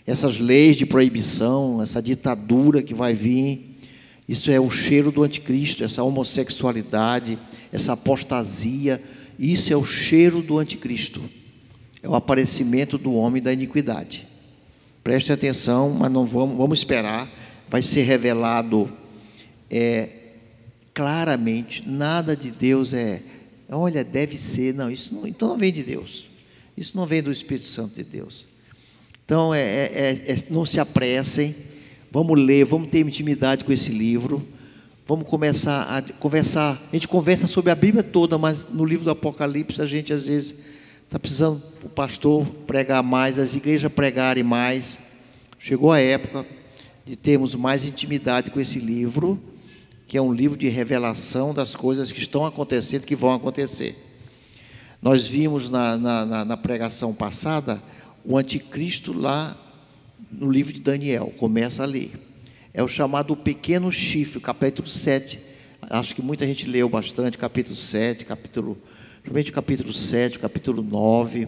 essas leis de proibição, essa ditadura que vai vir, isso é o cheiro do anticristo, essa homossexualidade, essa apostasia, isso é o cheiro do anticristo, é o aparecimento do homem da iniquidade. Preste atenção, mas não vamos esperar, vai ser revelado claramente. Nada de Deus olha, deve ser, não, isso não, então não vem de Deus, isso não vem do Espírito Santo de Deus. Então não se apressem, vamos ler, vamos ter intimidade com esse livro, vamos começar a conversar. A gente conversa sobre a Bíblia toda, mas no livro do Apocalipse a gente às vezes está precisando o pastor pregar mais, as igrejas pregarem mais. Chegou a época de termos mais intimidade com esse livro, que é um livro de revelação das coisas que estão acontecendo, que vão acontecer. Nós vimos na pregação passada o anticristo lá no livro de Daniel, começa ali. É o chamado pequeno chifre, capítulo 7. Acho que muita gente leu bastante, capítulo 7, principalmente o capítulo 7, o capítulo 9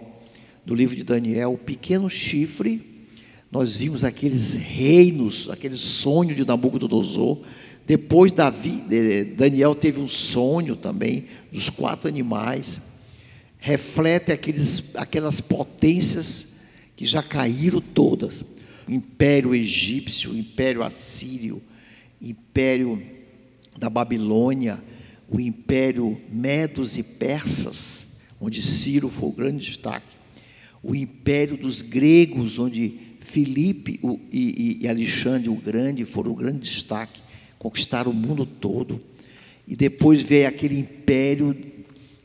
do livro de Daniel. O pequeno chifre, nós vimos aqueles reinos, aquele sonho de Nabucodonosor. Depois Daniel teve um sonho também dos 4 animais. Reflete aquelas potências que já caíram todas. O Império Egípcio, o Império Assírio, o Império da Babilônia, o Império Medos e Persas, onde Ciro foi o grande destaque, o Império dos Gregos, onde Filipe e Alexandre o Grande foram o grande destaque, conquistaram o mundo todo. E depois veio aquele império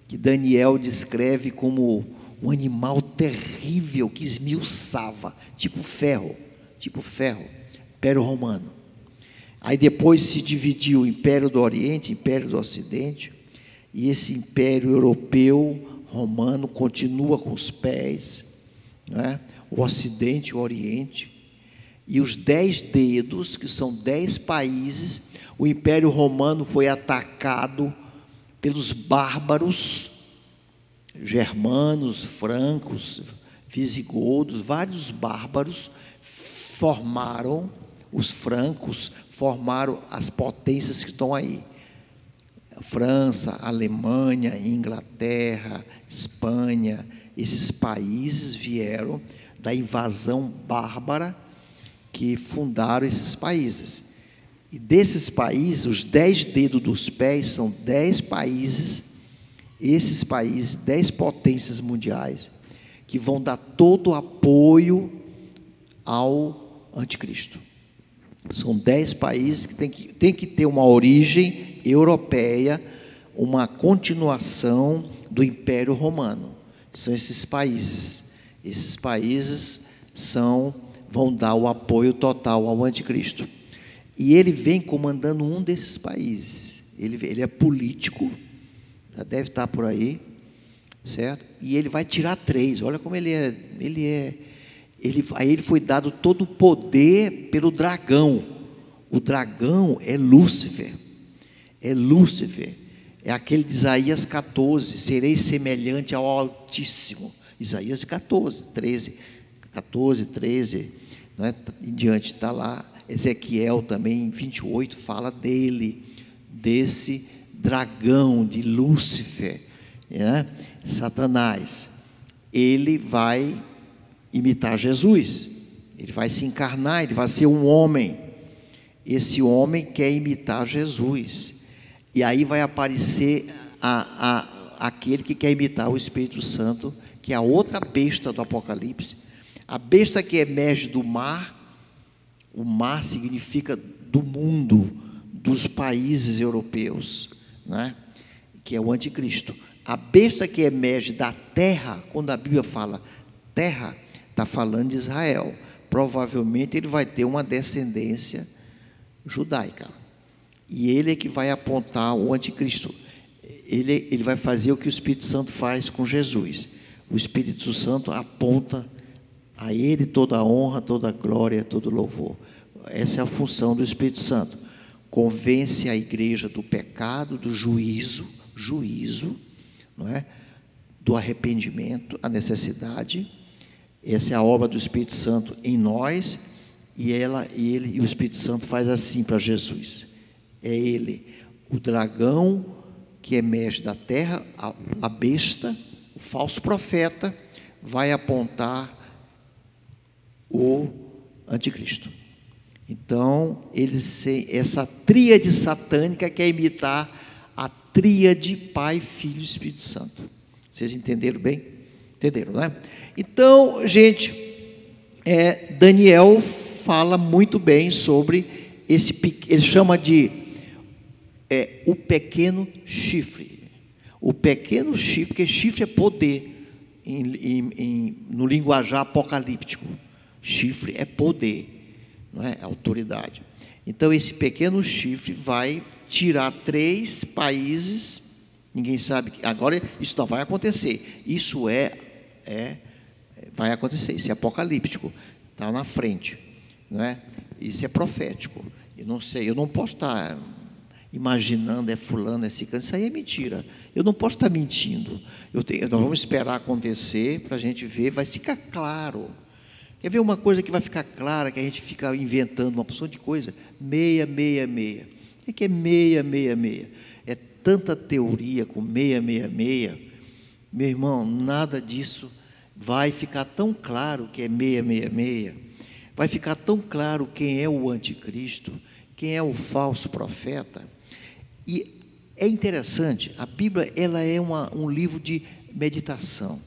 que Daniel descreve como um animal terrível que esmiuçava, tipo ferro, Império Romano. Aí depois se dividiu o Império do Oriente, Império do Ocidente, e esse Império Europeu, Romano, continua com os pés, não é? O Ocidente e o Oriente, e os 10 dedos, que são 10 países. O Império Romano foi atacado pelos bárbaros, germanos, francos, visigodos, vários bárbaros os francos formaram as potências que estão aí. França, Alemanha, Inglaterra, Espanha, esses países vieram da invasão bárbara que fundaram esses países. E desses países, os 10 dedos dos pés são 10 países, esses países, 10 potências mundiais, que vão dar todo o apoio ao anticristo. São 10 países que tem que ter uma origem europeia, uma continuação do Império Romano. São esses países. Esses países vão dar o apoio total ao anticristo. E ele vem comandando um desses países. Ele é político, já deve estar por aí, certo? E ele vai tirar 3. Olha como ele é. Aí ele foi dado todo o poder pelo dragão. O dragão é Lúcifer. É aquele de Isaías 14, serei semelhante ao Altíssimo. Isaías 14, 13, não é? Em diante está lá. Ezequiel também, 28, fala desse dragão de Lúcifer, né? Satanás. Ele vai imitar Jesus, ele vai se encarnar, ele vai ser um homem. Esse homem quer imitar Jesus, e aí vai aparecer aquele que quer imitar o Espírito Santo, que é a outra besta do Apocalipse, a besta que emerge do mar. O mar significa do mundo, dos países europeus, né? Que é o anticristo. A besta que emerge da terra, quando a Bíblia fala terra, está falando de Israel. Provavelmente ele vai ter uma descendência judaica, e ele é que vai apontar o anticristo. Ele vai fazer o que o Espírito Santo faz com Jesus. O Espírito Santo aponta a ele toda a honra, toda a glória, todo o louvor. Essa é a função do Espírito Santo. Convence a igreja do pecado, do juízo, não é? Do arrependimento, a necessidade, Essa é a obra do Espírito Santo em nós, e o Espírito Santo faz assim para Jesus. É ele, o dragão que emerge da terra, a besta, o falso profeta, vai apontar o anticristo. Então, essa tríade satânica quer imitar a tríade Pai, Filho e Espírito Santo. Vocês entenderam bem? Entenderam, né? Então, gente, Daniel fala muito bem sobre ele chama de o pequeno chifre. O pequeno chifre, porque chifre é poder, no linguajar apocalíptico. Chifre é poder, não é? Autoridade. Então, esse pequeno chifre vai tirar 3 países. Ninguém sabe, agora isso não vai acontecer. Isso vai acontecer, isso é apocalíptico, está na frente, não é? Isso é profético. Eu não sei, eu não posso estar imaginando, fulano, ciclano, isso aí é mentira. Eu não posso estar mentindo. Nós vamos esperar acontecer para a gente ver, vai ficar claro. Quer ver uma coisa que vai ficar clara, que a gente fica inventando uma porção de coisa? 666. O que é 666? É tanta teoria com 666. Meu irmão, nada disso vai ficar tão claro que é 666. Vai ficar tão claro quem é o anticristo, quem é o falso profeta. E é interessante, a Bíblia ela é um livro de meditação,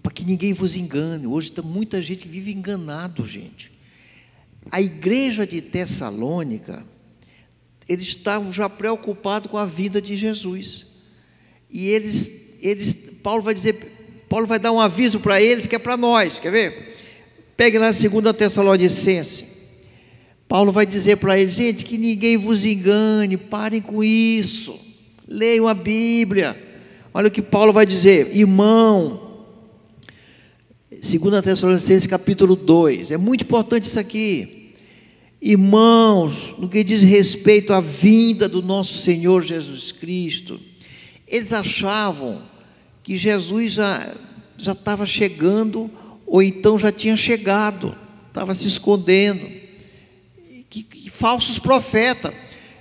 para que ninguém vos engane. Hoje tem muita gente que vive enganado, gente. A igreja de Tessalônica, eles estavam já preocupados com a vinda de Jesus. E Paulo vai dar um aviso para eles que é para nós. Quer ver? Pegue na 2 Tessalonicense. Paulo vai dizer para eles: gente, que ninguém vos engane, parem com isso, leiam a Bíblia. Olha o que Paulo vai dizer, irmão, 2 Tessalonicenses capítulo 2, é muito importante isso aqui. Irmãos, no que diz respeito à vinda do nosso Senhor Jesus Cristo, eles achavam que Jesus já estava chegando, ou então já tinha chegado, estava se escondendo. Que falsos profetas.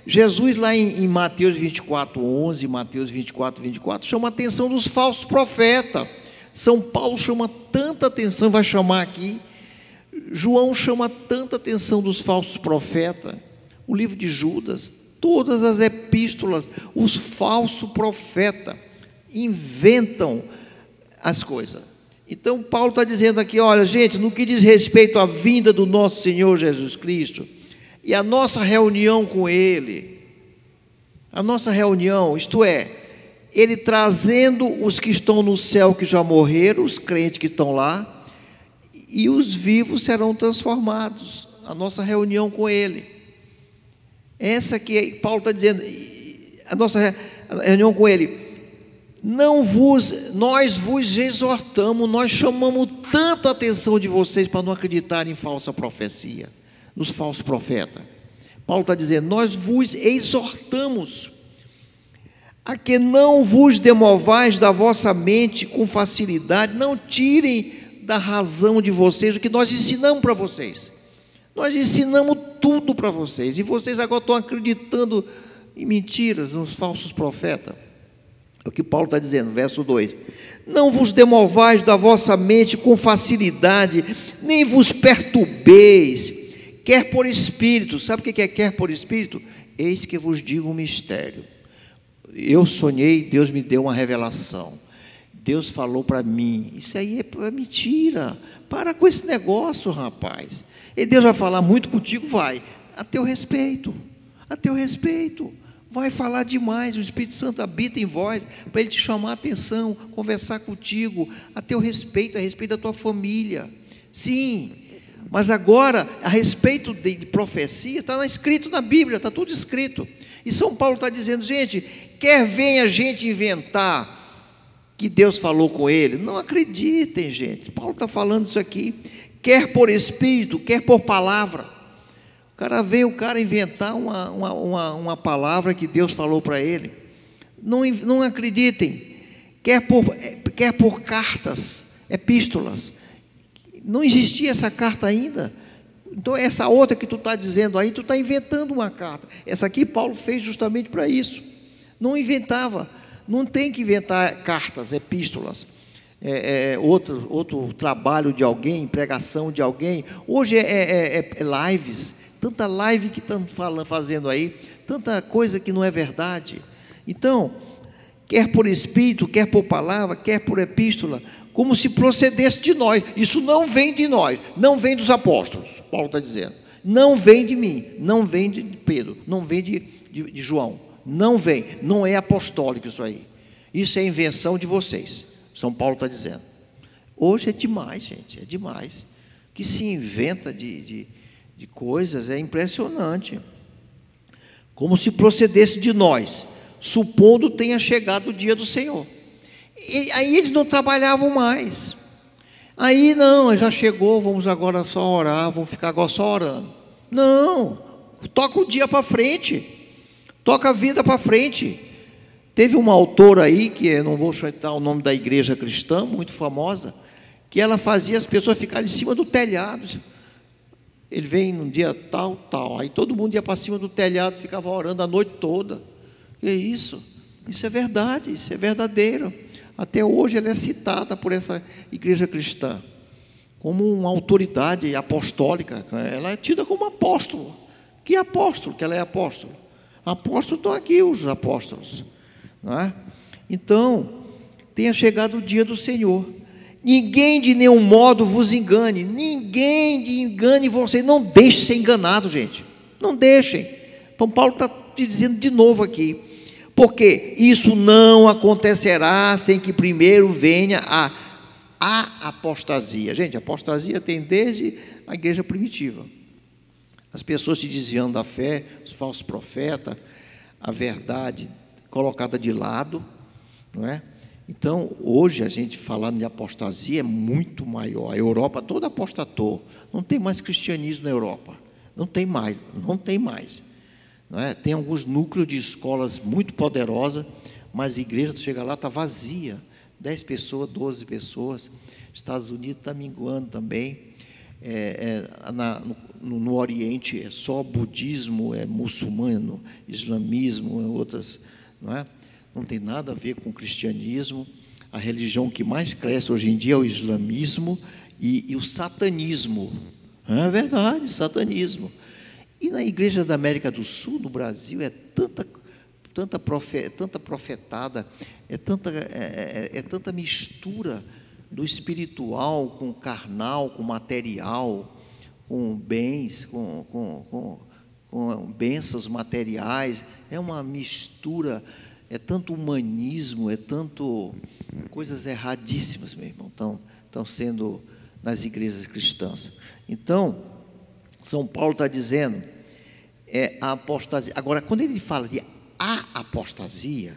Jesus lá em Mateus 24:11, Mateus 24:24, chama a atenção dos falsos profetas. São Paulo chama tanta atenção, vai chamar aqui. João chama tanta atenção dos falsos profetas. O livro de Judas, todas as epístolas, os falsos profetas inventam as coisas. Então Paulo está dizendo aqui: olha, gente, no que diz respeito à vinda do nosso Senhor Jesus Cristo e a nossa reunião com Ele, a nossa reunião, isto é, Ele trazendo os que estão no céu, que já morreram, os crentes que estão lá, e os vivos serão transformados, a nossa reunião com Ele. Essa que Paulo está dizendo, a nossa reunião com Ele. Nós vos exortamos, nós chamamos tanto a atenção de vocês para não acreditarem em falsa profecia, nos falsos profetas. Paulo está dizendo: nós vos exortamos a que não vos demovais da vossa mente com facilidade, não tirem da razão de vocês o que nós ensinamos para vocês. Nós ensinamos tudo para vocês, e vocês agora estão acreditando em mentiras, nos falsos profetas. É o que Paulo está dizendo, verso 2: não vos demovais da vossa mente com facilidade, nem vos perturbeis, quer por espírito. Sabe o que é quer por espírito? Eis que vos digo um mistério. Eu sonhei, Deus me deu uma revelação, Deus falou para mim. Isso aí é mentira. Para com esse negócio, rapaz. E Deus vai falar muito contigo, vai, a teu respeito, vai falar demais. O Espírito Santo habita em vós para Ele te chamar a atenção, conversar contigo, a teu respeito, a respeito da tua família. Sim, mas agora, a respeito de profecia, está escrito na Bíblia, está tudo escrito. E São Paulo está dizendo: gente, quer venha a gente inventar que Deus falou com ele, não acreditem, gente. Paulo está falando isso aqui, quer por espírito, quer por palavra. O cara inventar uma palavra que Deus falou para ele. Não acreditem. Quer por cartas, epístolas, Não existia essa carta ainda. Então, essa outra que tu está dizendo aí, tu está inventando uma carta. Essa aqui Paulo fez justamente para isso. Não inventava. Não tem que inventar cartas, epístolas. Outro trabalho de alguém, pregação de alguém. Hoje é lives. Tanta live que estão fazendo aí. Tanta coisa que não é verdade. Então, quer por espírito, quer por palavra, quer por epístola, como se procedesse de nós. Isso não vem de nós, não vem dos apóstolos, Paulo está dizendo. Não vem de mim, não vem de Pedro, não vem de João. Não vem, não é apostólico isso aí. Isso é invenção de vocês, São Paulo está dizendo. Hoje é demais, gente, é demais. O que se inventa de coisas é impressionante. Como se procedesse de nós, supondo tenha chegado o dia do Senhor. E aí eles não trabalhavam mais. Aí não, já chegou, vamos agora só orar, vamos ficar agora só orando. Não, toca o dia para frente, toca a vida para frente. Teve uma autora aí, que eu não vou citar o nome da igreja cristã, muito famosa, que ela fazia as pessoas ficarem em cima do telhado. Ele vem num dia tal, aí todo mundo ia para cima do telhado, ficava orando a noite toda. E é isso? Isso é verdade, isso é verdadeiro. Até hoje ela é citada por essa igreja cristã como uma autoridade apostólica. Ela é tida como apóstolo. Que apóstolo? Que ela é apóstolo. Apóstolo estão aqui os apóstolos, não é? Então, tenha chegado o dia do Senhor. Ninguém de nenhum modo vos engane. Ninguém engane você. Não deixe ser enganado, gente. Não deixem. Então Paulo está te dizendo de novo aqui. Porque isso não acontecerá sem que primeiro venha a apostasia. Gente, a apostasia tem desde a igreja primitiva. As pessoas se desviando da fé, os falsos profetas, a verdade colocada de lado, não é? Então, hoje a gente falando de apostasia é muito maior. A Europa toda apostatou. Não tem mais cristianismo na Europa. Não tem mais, não tem mais. Não é? Tem alguns núcleos de escolas muito poderosas, mas a igreja, chega lá, está vazia. 10 pessoas, 12 pessoas. Estados Unidos está minguando também. No Oriente é só budismo, é muçulmano, islamismo, outras, não é? Não tem nada a ver com o cristianismo. A religião que mais cresce hoje em dia é o islamismo e o satanismo. É verdade, satanismo. E na igreja da América do Sul, no Brasil, é tanta profetada, é tanta mistura do espiritual com o carnal, com o material, com bens, com bênçãos materiais. É uma mistura. É tanto humanismo, é tanto coisas erradíssimas, meu irmão, estão sendo nas igrejas cristãs. Então, São Paulo está dizendo, a apostasia. Agora, quando ele fala de a apostasia,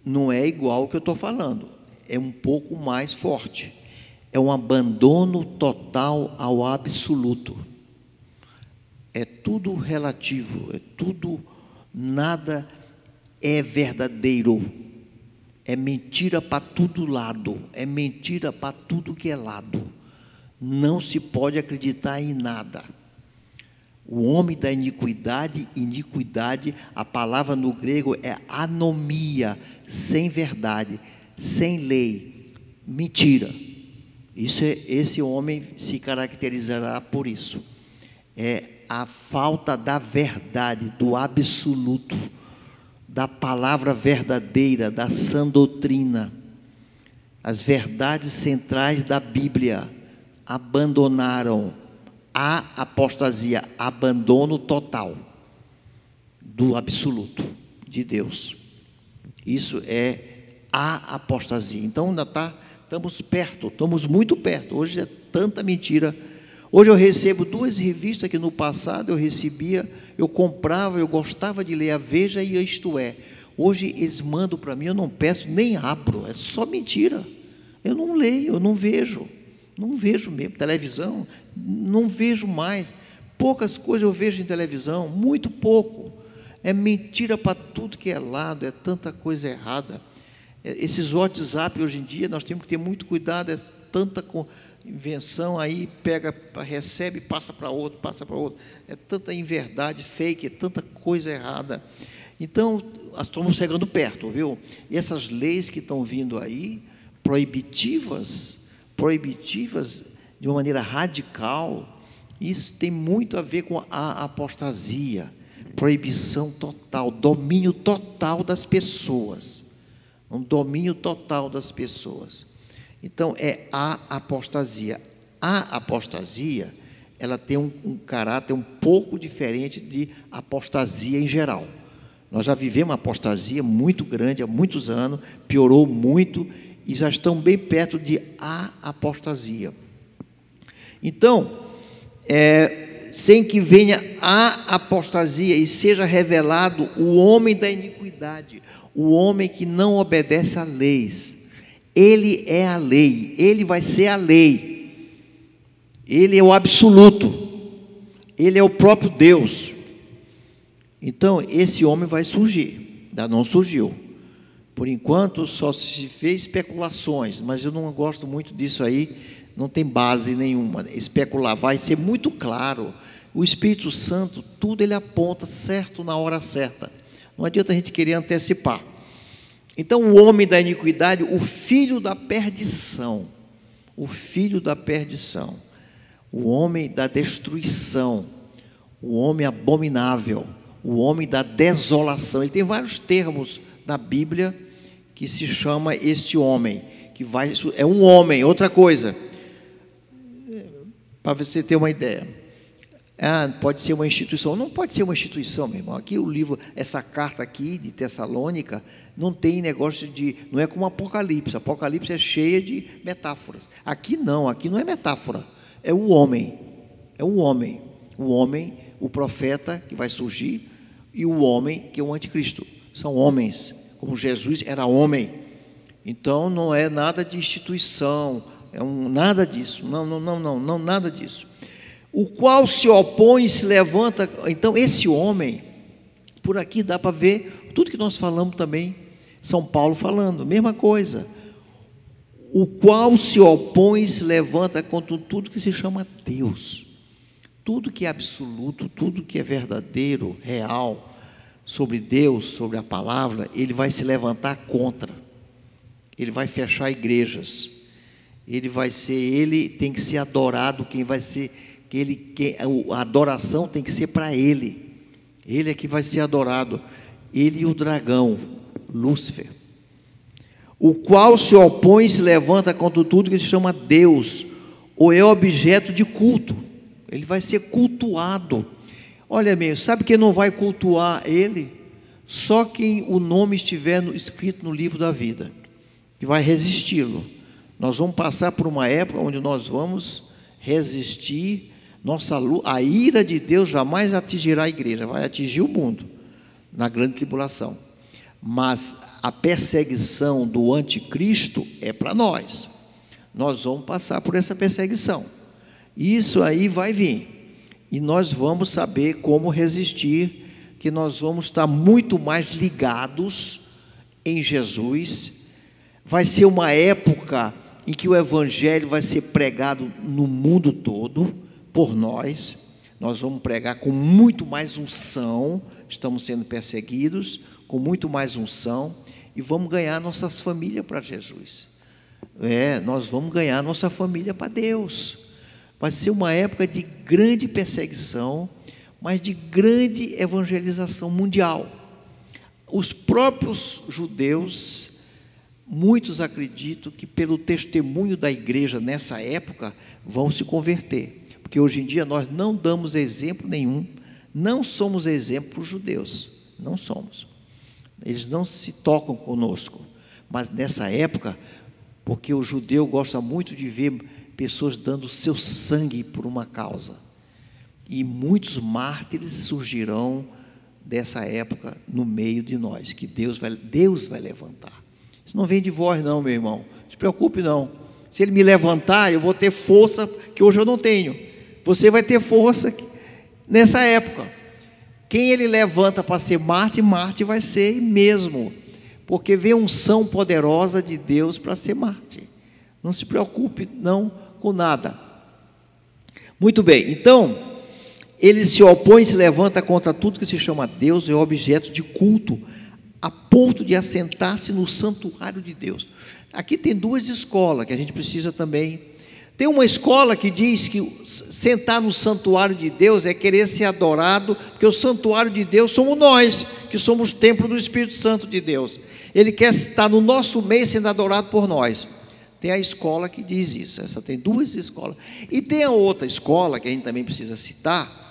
não é igual ao que eu estou falando, é um pouco mais forte. É um abandono total ao absoluto. É tudo relativo, é tudo, nada é verdadeiro, é mentira para todo lado, é mentira para tudo que é lado. Não se pode acreditar em nada. O homem da iniquidade, a palavra no grego é anomia, sem verdade, sem lei, mentira. Esse homem se caracterizará por isso. É a falta da verdade, do absoluto, da palavra verdadeira, da sã doutrina. As verdades centrais da Bíblia abandonaram. A apostasia, abandono total do absoluto de Deus. Isso é a apostasia. Então ainda estamos perto, estamos muito perto. Hoje é tanta mentira. Hoje eu recebo 2 revistas que no passado eu recebia, eu comprava, eu gostava de ler a Veja e a Isto É. Hoje eles mandam para mim, eu não peço, nem abro, é só mentira. Eu não leio, eu não vejo mesmo. Televisão, não vejo mais. Poucas coisas eu vejo em televisão, muito pouco. É mentira para tudo que é lado, é tanta coisa errada. Esses WhatsApp hoje em dia, nós temos que ter muito cuidado, tanta invenção, aí pega, recebe, passa para outro, é tanta inverdade, fake, é tanta coisa errada. Então, estamos chegando perto, viu? E essas leis que estão vindo aí, proibitivas de uma maneira radical, isso tem muito a ver com a apostasia, proibição total, domínio total das pessoas, um domínio total das pessoas. Então, é a apostasia. A apostasia, ela tem um caráter um pouco diferente de apostasia em geral. Nós já vivemos uma apostasia muito grande há muitos anos, piorou muito, e já estão bem perto de a apostasia. Então, sem que venha a apostasia e seja revelado o homem da iniquidade, o homem que não obedece às leis. Ele é a lei, ele vai ser a lei, ele é o absoluto, ele é o próprio Deus. Então, esse homem vai surgir, ainda não surgiu. Por enquanto, só se fez especulações, mas eu não gosto muito disso aí, não tem base nenhuma. Especular vai ser muito claro. O Espírito Santo, tudo ele aponta certo na hora certa. Não adianta a gente querer antecipar. Então, o homem da iniquidade, o filho da perdição, o homem da destruição, o homem abominável, o homem da desolação. Ele tem vários termos na Bíblia que se chama este homem, é um homem, outra coisa, para você ter uma ideia. Pode ser uma instituição. Não pode ser uma instituição, meu irmão. Aqui o livro, essa carta aqui de Tessalônica, não tem negócio não é como Apocalipse. Apocalipse é cheia de metáforas. Aqui não é metáfora. É o homem, o profeta que vai surgir, e o homem que é o anticristo. São homens, como Jesus era homem. Então não é nada de instituição, nada disso. Não, nada disso. O qual se opõe e se levanta. Então, esse homem, por aqui dá para ver tudo que nós falamos também, São Paulo falando, mesma coisa. O qual se opõe e se levanta contra tudo que se chama Deus. Tudo que é absoluto, tudo que é verdadeiro, real, sobre Deus, sobre a palavra, ele vai se levantar contra. Ele vai fechar igrejas. Ele tem que ser adorado, a adoração tem que ser para ele. Ele é que vai ser adorado. Ele e o dragão, Lúcifer. O qual se opõe e se levanta contra tudo que se chama Deus, ou é objeto de culto. Ele vai ser cultuado. Olha mesmo, sabe quem não vai cultuar ele? Só quem o nome estiver escrito no livro da vida, que vai resisti-lo. Nós vamos passar por uma época onde nós vamos resistir. A ira de Deus jamais atingirá a igreja, vai atingir o mundo na grande tribulação. Mas a perseguição do anticristo é para nós. Nós vamos passar por essa perseguição. Isso aí vai vir. E nós vamos saber como resistir, que nós vamos estar muito mais ligados em Jesus. Vai ser uma época em que o evangelho vai ser pregado no mundo todo por nós. Nós vamos pregar com muito mais unção. Estamos sendo perseguidos com muito mais unção e vamos ganhar nossas famílias para Jesus. Nós vamos ganhar nossa família para Deus. Vai ser uma época de grande perseguição, mas de grande evangelização mundial. Os próprios judeus, muitos acreditam que pelo testemunho da igreja nessa época vão se converter, porque hoje em dia nós não damos exemplo nenhum, não somos exemplo para os judeus, não somos. Eles não se tocam conosco, mas nessa época, porque o judeu gosta muito de ver pessoas dando seu sangue por uma causa, e muitos mártires surgirão dessa época no meio de nós, que Deus vai levantar. Isso não vem de vós não, meu irmão, não se preocupe não. Se Ele me levantar, eu vou ter força que hoje eu não tenho. Você vai ter força nessa época. Quem Ele levanta para ser mártir vai ser mesmo, porque vem unção poderosa de Deus para ser mártir. Não se preocupe não com nada. Muito bem, então, ele se opõe, se levanta contra tudo que se chama Deus, é objeto de culto, a ponto de assentar-se no santuário de Deus. Aqui tem duas escolas que a gente precisa também. Tem uma escola que diz que sentar no santuário de Deus é querer ser adorado, porque o santuário de Deus somos nós, que somos templo do Espírito Santo de Deus. Ele quer estar no nosso meio sendo adorado por nós. Tem a escola que diz isso. Essa tem duas escolas. E tem a outra escola, que a gente também precisa citar,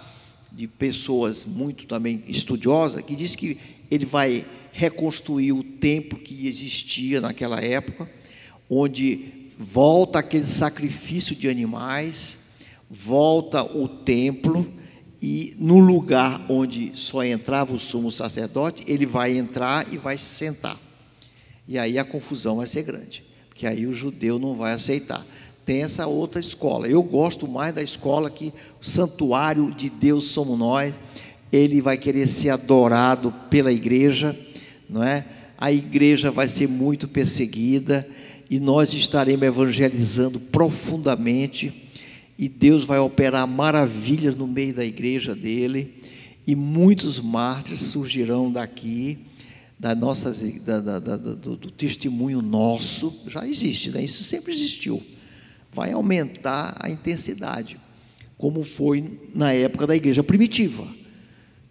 de pessoas muito também estudiosas, que diz que ele vai reconstruir o templo que existia naquela época, onde volta aquele sacrifício de animais, volta o templo, e no lugar onde só entrava o sumo sacerdote, ele vai entrar e vai se sentar. E aí a confusão vai ser grande, porque aí o judeu não vai aceitar. Tem essa outra escola. Eu gosto mais da escola que o santuário de Deus somos nós. Ele vai querer ser adorado pela igreja, não é? A igreja vai ser muito perseguida e nós estaremos evangelizando profundamente, e Deus vai operar maravilhas no meio da igreja dele, e muitos mártires surgirão daqui, do testemunho nosso. Já existe, né? Isso sempre existiu. Vai aumentar a intensidade, como foi na época da igreja primitiva,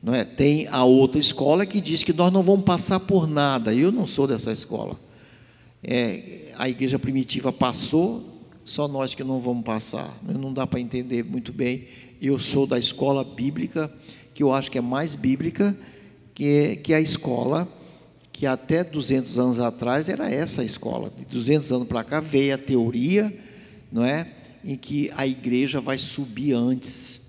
não é? Tem a outra escola que diz que nós não vamos passar por nada. Eu não sou dessa escola. A igreja primitiva passou, só nós que não vamos passar. Não dá para entender muito bem. Eu sou da escola bíblica, que eu acho que é mais bíblica, que é a escola que até 200 anos atrás era essa escola. De 200 anos para cá veio a teoria, não é? Em que a igreja vai subir antes,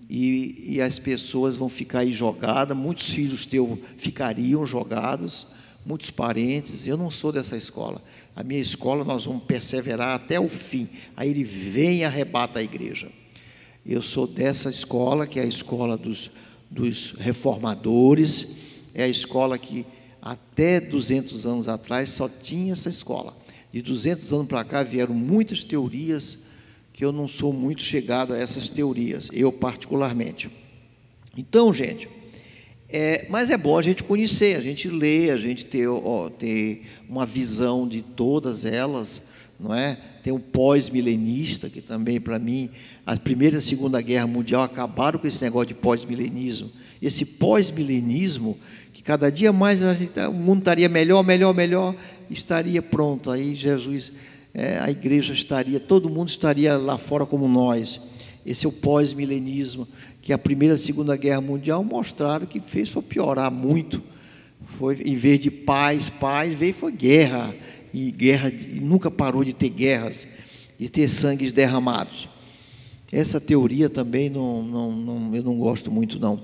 e as pessoas vão ficar aí jogadas, muitos filhos teus ficariam jogados, muitos parentes. Eu não sou dessa escola. A minha escola, nós vamos perseverar até o fim. Aí ele vem e arrebata a igreja. Eu sou dessa escola, que é a escola dos reformadores, é a escola que até 200 anos atrás só tinha essa escola. De 200 anos para cá vieram muitas teorias, que eu não sou muito chegado a essas teorias, eu particularmente. Então, gente, mas é bom a gente conhecer, a gente ler, a gente ter uma visão de todas elas, não é? Tem o pós-milenista, que também, para mim, a Primeira e a Segunda Guerra Mundial acabaram com esse negócio de pós-milenismo. Esse pós-milenismo, que cada dia mais o mundo estaria melhor, estaria pronto. Aí Jesus, a igreja estaria, todo mundo estaria lá fora como nós. Esse é o pós-milenismo, que a Primeira e a Segunda Guerra Mundial mostraram que fez foi piorar muito. Foi, em vez de paz, foi guerra. E nunca parou de ter guerras, de ter sangues derramados. Essa teoria também eu não gosto muito, não.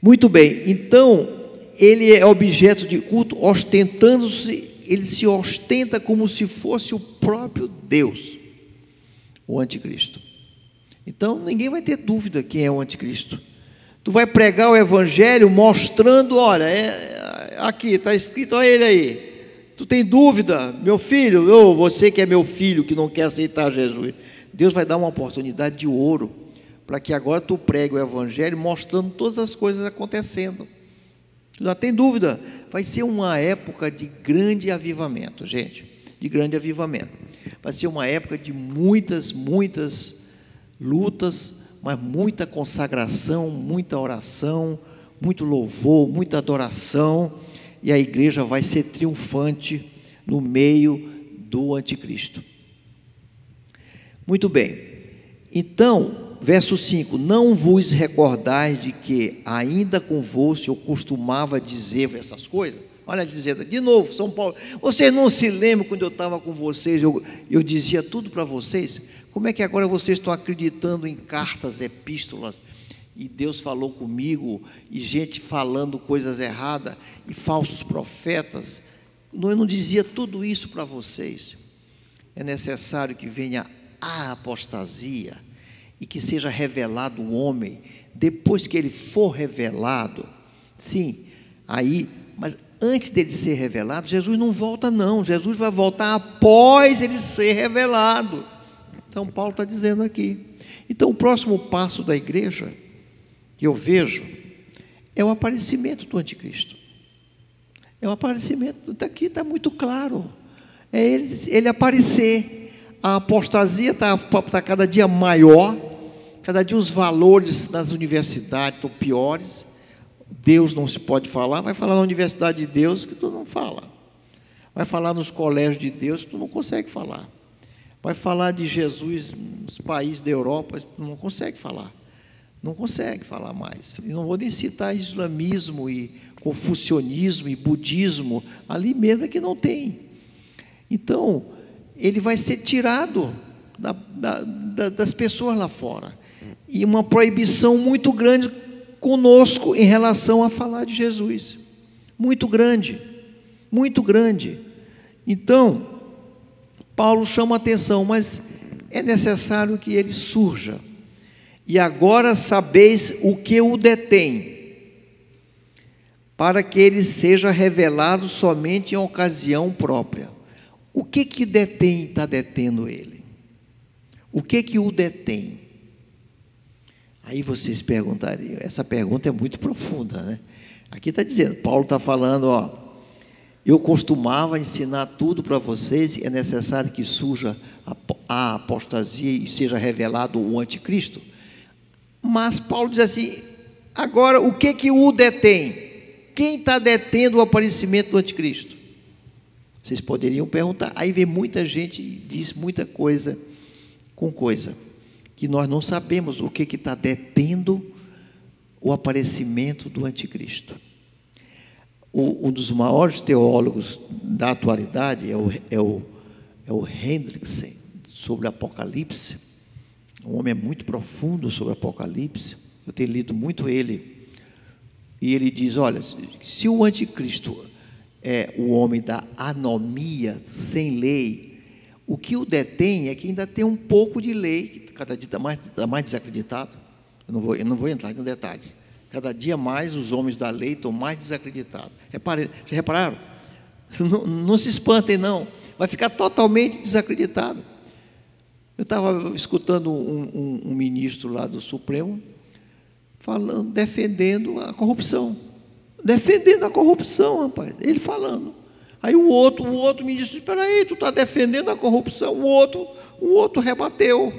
Muito bem, então, ele é objeto de culto, ostentando-se, ele se ostenta como se fosse o próprio Deus, o anticristo. Então, ninguém vai ter dúvida quem é o anticristo. Tu vai pregar o evangelho mostrando, olha, aqui, está escrito, olha ele aí. Tu tem dúvida, meu filho, você que é meu filho, que não quer aceitar Jesus, Deus vai dar uma oportunidade de ouro, para que agora tu pregue o evangelho, mostrando todas as coisas acontecendo. Tu não tem dúvida, vai ser uma época de grande avivamento, gente, de grande avivamento. Vai ser uma época de muitas lutas, mas muita consagração, muita oração, muito louvor, muita adoração, e a igreja vai ser triunfante no meio do anticristo. Muito bem. Então, verso 5: não vos recordais de que ainda convosco eu costumava dizer essas coisas? Olha, dizendo de novo, São Paulo, vocês não se lembram quando eu estava com vocês, eu dizia tudo para vocês? Como é que agora vocês estão acreditando em cartas, epístolas, e Deus falou comigo, e gente falando coisas erradas, e falsos profetas? Eu não dizia tudo isso para vocês? É necessário que venha a apostasia, e que seja revelado o homem. Depois que ele for revelado, sim, aí, mas antes dele ser revelado, Jesus não volta não, Jesus vai voltar após ele ser revelado. Então Paulo está dizendo aqui. Então o próximo passo da igreja, que eu vejo, é o aparecimento do anticristo. É o aparecimento, daqui está muito claro, é ele aparecer. A apostasia está cada dia maior, cada dia os valores nas universidades estão piores. Deus não se pode falar, vai falar na universidade de Deus que tu não fala, vai falar nos colégios de Deus que tu não consegue falar, vai falar de Jesus nos países da Europa, tu não consegue falar, não consegue falar mais. E não vou nem citar islamismo e confucionismo e budismo, ali mesmo é que não tem. Então, ele vai ser tirado das pessoas lá fora, e uma proibição muito grande conosco em relação a falar de Jesus, muito grande, muito grande. Então, Paulo chama a atenção, mas é necessário que ele surja. E agora sabeis o que o detém, para que ele seja revelado somente em ocasião própria. O que detém, está detendo ele? O que o detém? Aí vocês perguntariam, essa pergunta é muito profunda, né? Aqui está dizendo, Paulo está falando, eu costumava ensinar tudo para vocês, é necessário que surja a apostasia e seja revelado o anticristo. Mas Paulo diz assim, agora o que o detém? Quem está detendo o aparecimento do anticristo? Vocês poderiam perguntar, aí vem muita gente e diz muita coisa com coisa, que nós não sabemos o que está detendo o aparecimento do anticristo. Um dos maiores teólogos da atualidade é o Hendrickson, sobre Apocalipse. Um homem muito profundo sobre Apocalipse. Eu tenho lido muito ele. E ele diz, olha, se o anticristo é o homem da anomia, sem lei, o que o detém é que ainda tem um pouco de lei, que cada dia está mais desacreditado. Eu não vou entrar em detalhes. Cada dia mais os homens da lei estão mais desacreditados. Já repararam? Não se espantem, não. Vai ficar totalmente desacreditado. Eu estava escutando um ministro lá do Supremo falando, defendendo a corrupção. Defendendo a corrupção, rapaz. Ele falando. Aí o outro ministro disse, espera aí, tu está defendendo a corrupção. O outro rebateu.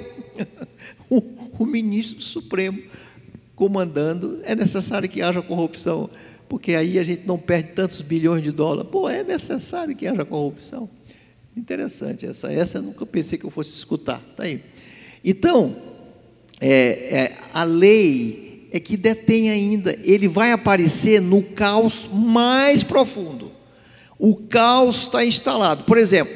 O ministro do Supremo comandando, é necessário que haja corrupção, porque aí a gente não perde tantos bilhões de dólares. Pô, é necessário que haja corrupção. Interessante essa eu nunca pensei que eu fosse escutar. Tá aí. Então, a lei é que detém ainda, ele vai aparecer no caos mais profundo. O caos está instalado. Por exemplo,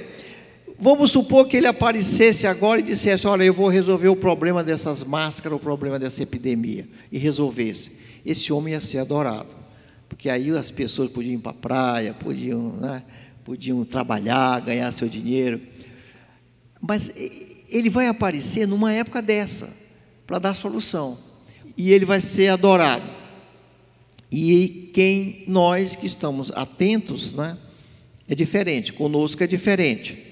vamos supor que ele aparecesse agora e dissesse, olha, eu vou resolver o problema dessas máscaras, o problema dessa epidemia, e resolvesse. Esse homem ia ser adorado, porque aí as pessoas podiam ir para a praia, podiam trabalhar, ganhar seu dinheiro. Mas ele vai aparecer numa época dessa, para dar solução. E ele vai ser adorado. E nós que estamos atentos, é diferente, conosco é diferente.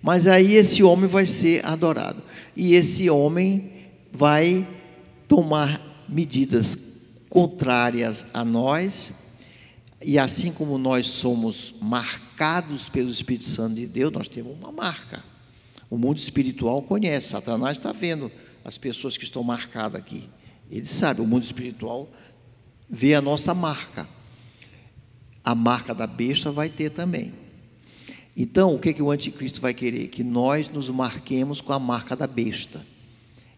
Mas aí esse homem vai ser adorado. E esse homem vai tomar medidas contrárias a nós. E assim como nós somos marcados pelo Espírito Santo de Deus, nós temos uma marca. O mundo espiritual conhece. Satanás está vendo as pessoas que estão marcadas aqui. Ele sabe, o mundo espiritual vê a nossa marca. A marca da besta vai ter também. Então, o que o anticristo vai querer? Que nós nos marquemos com a marca da besta.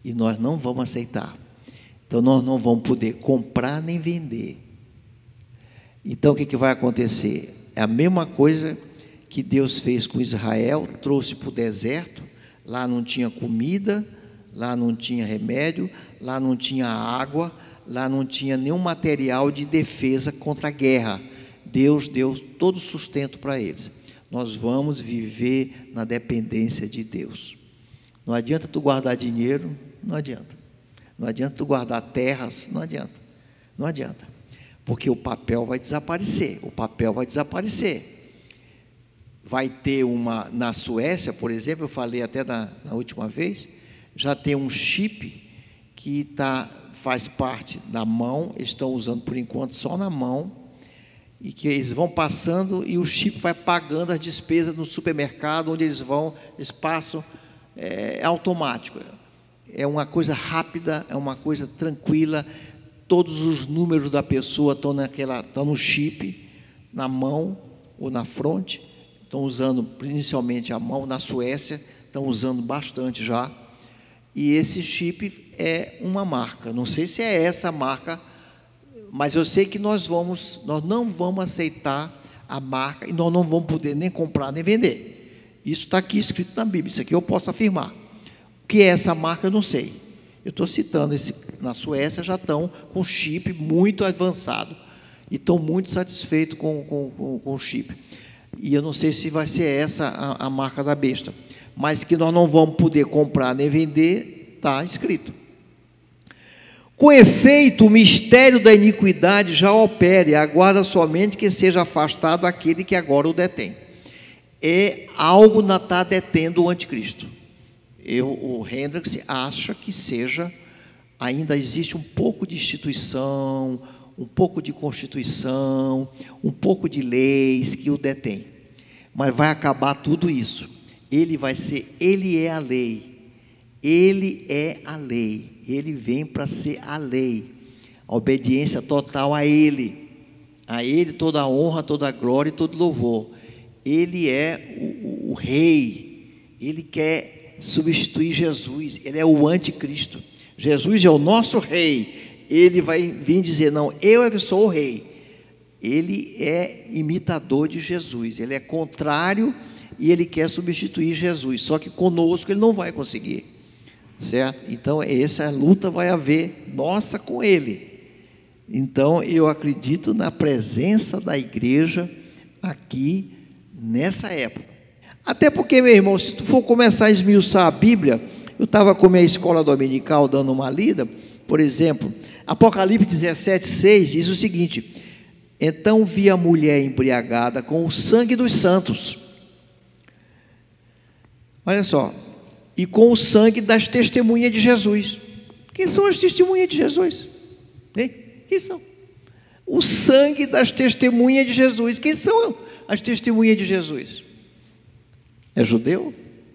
E nós não vamos aceitar. Então, nós não vamos poder comprar nem vender. Então, o que vai acontecer? É a mesma coisa que Deus fez com Israel, trouxe para o deserto. Lá não tinha comida, lá não tinha remédio, lá não tinha água, lá não tinha nenhum material de defesa contra a guerra. Deus deu todo o sustento para eles. Nós vamos viver na dependência de Deus. Não adianta tu guardar dinheiro, não adianta. Não adianta tu guardar terras, não adianta. Não adianta. porque o papel vai desaparecer, Vai ter na Suécia, por exemplo, eu falei até na última vez, já tem um chip que faz parte da mão, eles estão usando por enquanto só na mão, e que eles vão passando e o chip vai pagando as despesas no supermercado, onde eles passam, é automático, é uma coisa rápida, é uma coisa tranquila, todos os números da pessoa estão no chip, na mão ou na fronte, estão usando inicialmente a mão, na Suécia estão usando bastante já, e esse chip é uma marca, não sei se é essa marca, mas eu sei que nós não vamos aceitar a marca, e nós não vamos poder nem comprar nem vender. Isso está aqui escrito na Bíblia, isso aqui eu posso afirmar. O que é essa marca eu não sei. Eu estou citando, na Suécia já estão com chip muito avançado, e estão muito satisfeitos com o chip. E eu não sei se vai ser essa a marca da besta, mas que nós não vamos poder comprar nem vender, está escrito. Com efeito, o mistério da iniquidade já opera, e aguarda somente que seja afastado aquele que agora o detém. Algo está detendo o anticristo. O Hendricks acha que ainda existe um pouco de instituição, um pouco de constituição, um pouco de leis que o detém. Mas vai acabar tudo isso. Ele é a lei. Ele é a lei. Ele vem para ser a lei. A obediência total a Ele. A Ele toda a honra, toda a glória e todo louvor. Ele é o rei. Ele quer substituir Jesus. Ele é o anticristo. Jesus é o nosso rei. Ele vai vir dizer, não, eu é que sou o rei. Ele é imitador de Jesus. Ele é contrário e ele quer substituir Jesus. Só que conosco ele não vai conseguir. Certo? Então, essa luta vai haver nossa com ele. Então, eu acredito na presença da igreja aqui nessa época. Até porque, meu irmão, se tu for começar a esmiuçar a Bíblia, eu estava com a minha escola dominical dando uma lida, por exemplo, Apocalipse 17:6 diz o seguinte: então vi a mulher embriagada com o sangue dos santos. Olha só. E com o sangue das testemunhas de Jesus. Quem são as testemunhas de Jesus? Hein? Quem são? O sangue das testemunhas de Jesus. Quem são as testemunhas de Jesus? É judeu?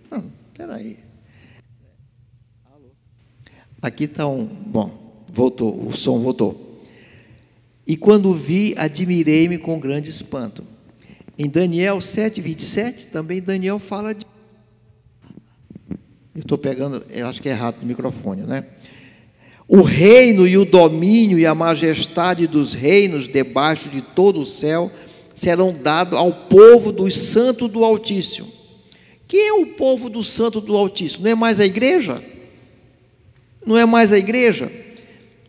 Não, peraí. Aqui está bom, voltou, o som voltou. E quando vi, admirei-me com grande espanto. Em Daniel 7:27, também Daniel fala de... Eu estou pegando, eu acho que é errado no microfone, né? O reino e o domínio e a majestade dos reinos debaixo de todo o céu serão dados ao povo dos santos do Altíssimo. Quem é o povo do santo do Altíssimo? Não é mais a igreja? Não é mais a igreja?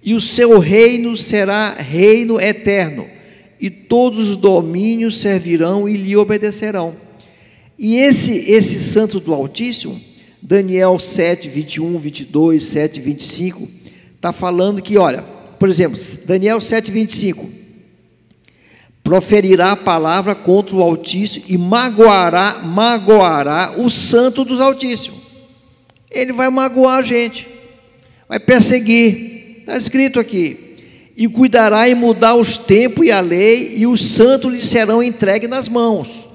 E o seu reino será reino eterno, e todos os domínios servirão e lhe obedecerão. E esse santo do Altíssimo, Daniel 7:21, 22, 7:25, está falando que, olha, por exemplo, Daniel 7:25, proferirá a palavra contra o Altíssimo e magoará o santo dos Altíssimos. Ele vai magoar a gente, vai perseguir, está escrito aqui, e cuidará em mudar os tempos e a lei, e os santos lhe serão entregues nas mãos.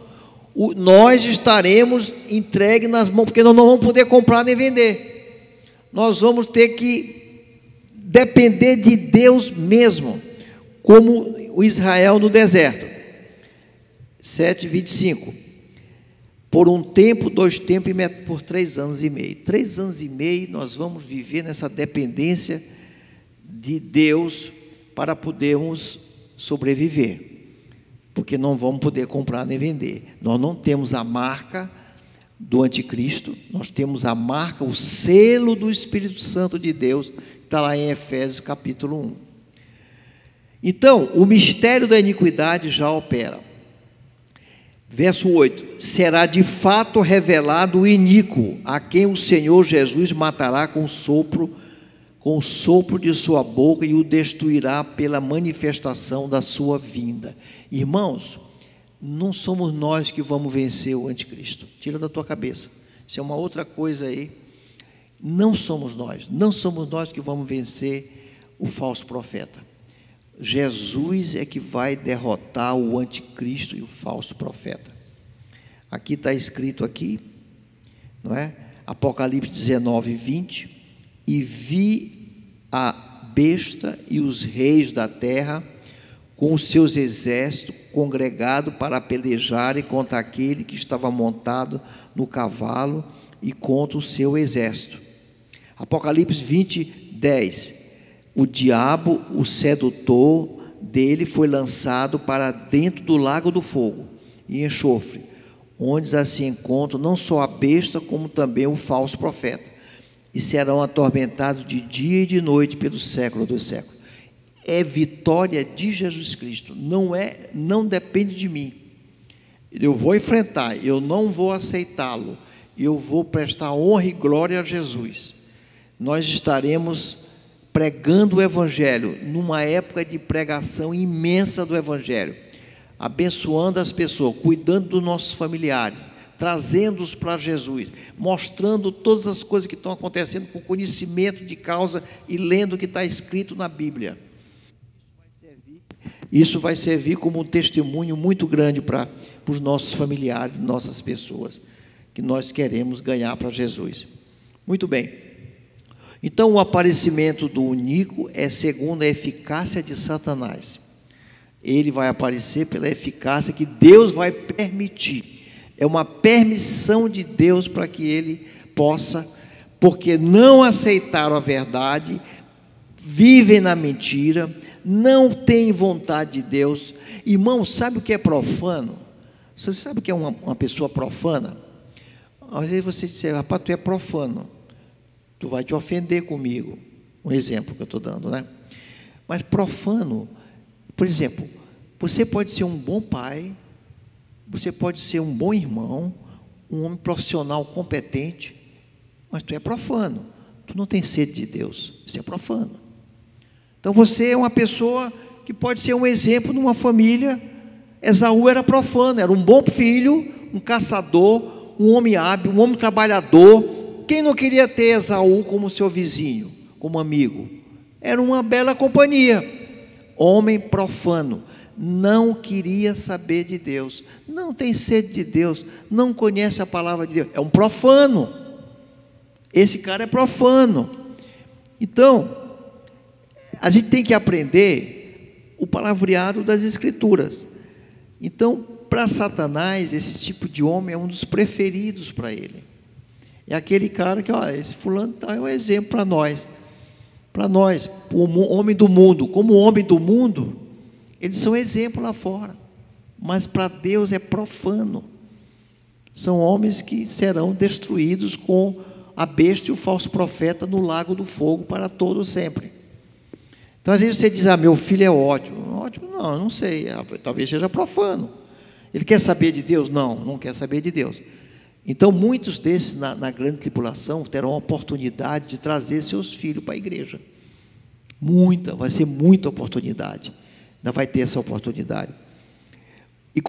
Nós estaremos entregues nas mãos, porque nós não vamos poder comprar nem vender. Nós vamos ter que depender de Deus mesmo, como o Israel no deserto. 7:25. Por um tempo, 2 tempos e por 3 anos e meio. 3 anos e meio nós vamos viver nessa dependência de Deus para podermos sobreviver. Porque não vamos poder comprar nem vender. Nós não temos a marca do anticristo, nós temos a marca, o selo do Espírito Santo de Deus, que está lá em Efésios capítulo 1. Então, o mistério da iniquidade já opera. Verso 8: será de fato revelado o iníquo, a quem o Senhor Jesus matará com com o sopro de sua boca e o destruirá pela manifestação da sua vinda. Irmãos, não somos nós que vamos vencer o anticristo. Tira da tua cabeça. Isso é uma outra coisa aí. Não somos nós que vamos vencer o falso profeta. Jesus é que vai derrotar o anticristo e o falso profeta. Aqui está escrito aqui, não é? Apocalipse 19, 20. E vi a besta e os reis da terra com os seus exércitos congregados para pelejarem contra aquele que estava montado no cavalo e contra o seu exército. Apocalipse 20, 10. O diabo, o sedutor dele, foi lançado para dentro do lago do fogo e enxofre, onde assim encontram não só a besta, como também o falso profeta, e serão atormentados de dia e de noite pelo século dos séculos. É vitória de Jesus Cristo, não depende de mim. Eu vou enfrentar, eu não vou aceitá-lo, eu vou prestar honra e glória a Jesus. Nós estaremos pregando o Evangelho, numa época de pregação imensa do Evangelho, abençoando as pessoas, cuidando dos nossos familiares, trazendo-os para Jesus, mostrando todas as coisas que estão acontecendo com conhecimento de causa e lendo o que está escrito na Bíblia. Isso vai servir como um testemunho muito grande para os nossos familiares, nossas pessoas, que nós queremos ganhar para Jesus. Muito bem. Então, o aparecimento do Unico é segundo a eficácia de Satanás. Ele vai aparecer pela eficácia que Deus vai permitir. É uma permissão de Deus para que ele possa, porque não aceitaram a verdade, vivem na mentira, não têm vontade de Deus. Irmão, sabe o que é profano? Você sabe o que é uma pessoa profana? Às vezes você diz, rapaz, tu é profano, tu vai te ofender comigo. Um exemplo que eu estou dando, né? Mas profano, por exemplo, você pode ser um bom pai, você pode ser um bom irmão, um homem profissional competente, mas tu é profano, tu não tem sede de Deus, isso é profano. Então você é uma pessoa que pode ser um exemplo numa família. Esaú era profano, era um bom filho, um caçador, um homem hábil, um homem trabalhador. Quem não queria ter Esaú como seu vizinho, como amigo? Era uma bela companhia. Homem profano, não queria saber de Deus, não tem sede de Deus, não conhece a palavra de Deus, é um profano. Esse cara é profano. Então, a gente tem que aprender o palavreado das Escrituras. Então, para Satanás, esse tipo de homem é um dos preferidos para ele. É aquele cara que, esse fulano é um exemplo para nós. Para nós, o homem do mundo, como homem do mundo, eles são exemplo lá fora, mas para Deus é profano. São homens que serão destruídos com a besta e o falso profeta no lago do fogo para todo sempre. Então às vezes você diz, meu filho é ótimo. Ótimo não, eu não sei, talvez seja profano. Ele quer saber de Deus? Não quer saber de Deus. Então muitos desses na grande tribulação terão a oportunidade de trazer seus filhos para a igreja. Vai ser muita oportunidade. Ainda vai ter essa oportunidade. E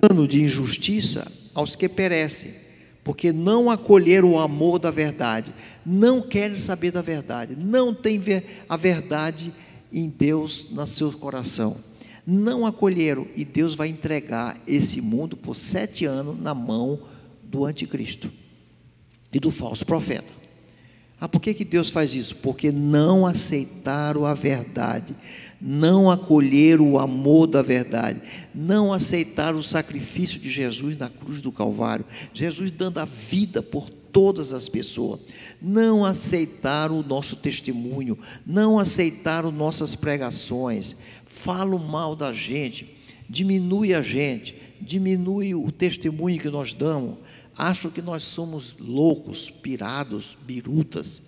engano de injustiça aos que perecem, porque não acolheram o amor da verdade, não querem saber da verdade, não têm a verdade em Deus no seu coração, não acolheram, e Deus vai entregar esse mundo por 7 anos na mão do anticristo e do falso profeta. Por que Deus faz isso? Porque não aceitaram a verdade, não acolheram o amor da verdade, não aceitaram o sacrifício de Jesus na cruz do Calvário, Jesus dando a vida por todas as pessoas, não aceitaram o nosso testemunho, não aceitaram nossas pregações, falam mal da gente, diminui a gente, diminui o testemunho que nós damos, acham que nós somos loucos, pirados, birutas.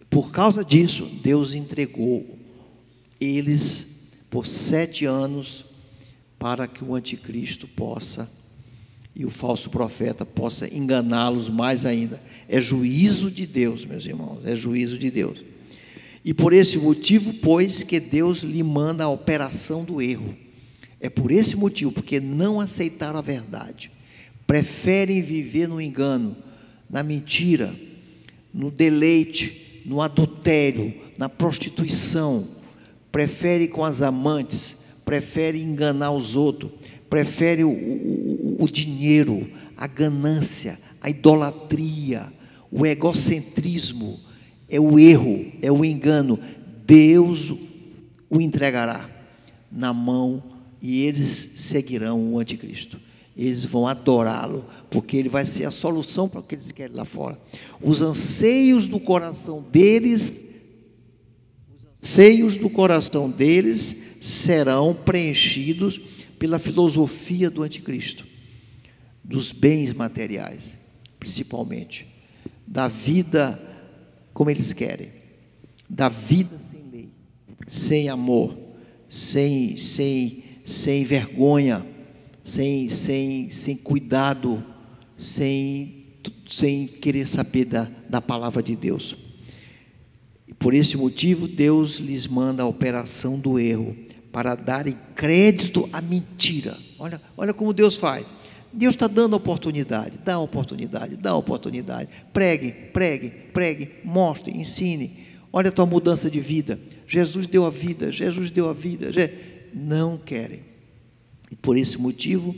Por causa disso, Deus entregou eles por 7 anos para que o anticristo possa, e o falso profeta possa enganá-los mais ainda. É juízo de Deus, meus irmãos, é juízo de Deus. E por esse motivo, pois, que Deus lhe manda a operação do erro. É por esse motivo, porque não aceitaram a verdade. Preferem viver no engano, na mentira, no deleite, no adultério, na prostituição. Preferem com as amantes, preferem enganar os outros, preferem o dinheiro, a ganância, a idolatria, o egocentrismo. É o erro, é o engano. Deus o entregará na mão e eles seguirão o anticristo. Eles vão adorá-lo, porque ele vai ser a solução para o que eles querem lá fora. Os anseios do coração deles serão preenchidos pela filosofia do anticristo, dos bens materiais, principalmente, da vida como eles querem, da vida sem lei, sem amor, sem vergonha, sem cuidado, sem querer saber da palavra de Deus. E por esse motivo, Deus lhes manda a operação do erro, para darem crédito à mentira. Olha como Deus faz. Deus está dando oportunidade, dá oportunidade. Pregue, mostre, ensine. Olha a tua mudança de vida. Jesus deu a vida. Não querem. E por esse motivo,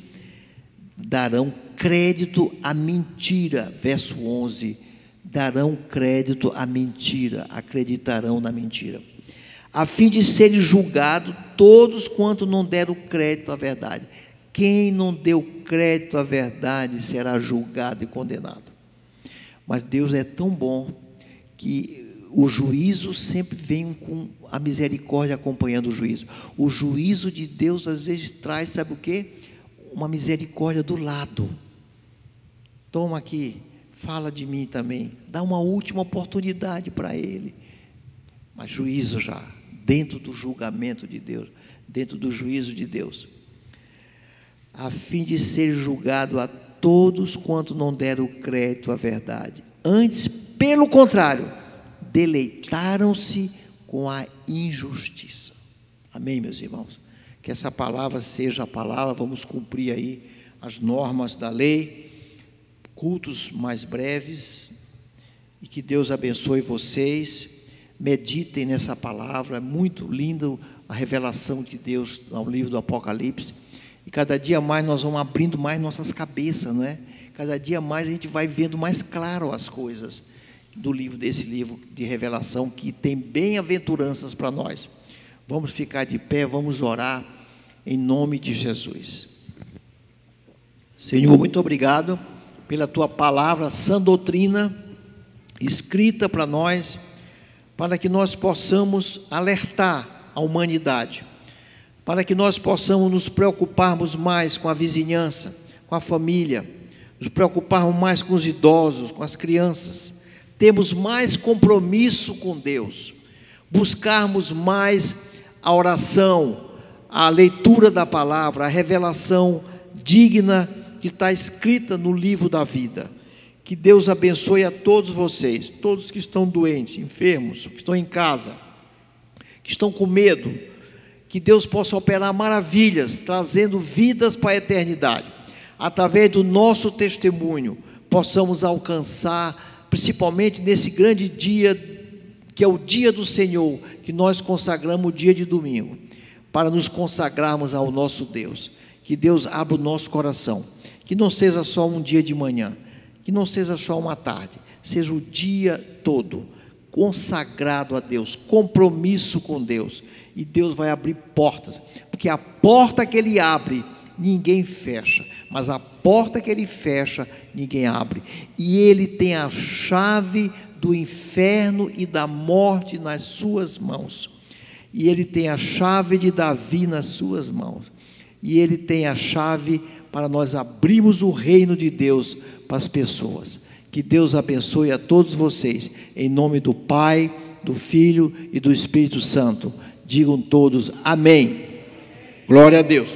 darão crédito à mentira. Verso 11. Darão crédito à mentira, acreditarão na mentira, a fim de serem julgados todos quanto não deram crédito à verdade. Quem não deu crédito à verdade será julgado e condenado. Mas Deus é tão bom que o juízo sempre vem com a misericórdia acompanhando o juízo. O juízo de Deus às vezes traz, sabe o quê? Uma misericórdia do lado. Toma aqui, fala de mim também, dá uma última oportunidade para ele. Mas juízo já, dentro do julgamento de Deus, dentro do juízo de Deus, a fim de ser julgado a todos quanto não deram crédito à verdade. Antes, pelo contrário, deleitaram-se com a injustiça. Amém, meus irmãos? Que essa palavra seja a palavra, vamos cumprir aí as normas da lei, cultos mais breves, e que Deus abençoe vocês. Meditem nessa palavra, é muito lindo a revelação de Deus no livro do Apocalipse, e cada dia mais nós vamos abrindo mais nossas cabeças, não é? Cada dia mais a gente vai vendo mais claro as coisas desse livro de revelação, que tem bem-aventuranças para nós. Vamos ficar de pé, vamos orar em nome de Jesus. Senhor, muito obrigado pela tua palavra, sã doutrina, escrita para nós, para que nós possamos alertar a humanidade, para que nós possamos nos preocuparmos mais com a vizinhança, com a família, nos preocuparmos mais com os idosos, com as crianças, termos mais compromisso com Deus, buscarmos mais a oração, a leitura da palavra, a revelação digna que está escrita no livro da vida. Que Deus abençoe a todos vocês, todos que estão doentes, enfermos, que estão em casa, que estão com medo. Que Deus possa operar maravilhas, trazendo vidas para a eternidade. Através do nosso testemunho, possamos alcançar, principalmente nesse grande dia, que é o dia do Senhor, que nós consagramos o dia de domingo, para nos consagrarmos ao nosso Deus. Que Deus abra o nosso coração, que não seja só um dia de manhã, que não seja só uma tarde, seja o dia todo consagrado a Deus, compromisso com Deus, e Deus vai abrir portas, porque a porta que Ele abre, ninguém fecha, mas a porta que Ele fecha, ninguém abre, e Ele tem a chave do inferno e da morte nas suas mãos, e Ele tem a chave de Davi nas suas mãos, e Ele tem a chave para nós abrirmos o reino de Deus para as pessoas. Que Deus abençoe a todos vocês, em nome do Pai, do Filho e do Espírito Santo. Digam todos amém. Glória a Deus.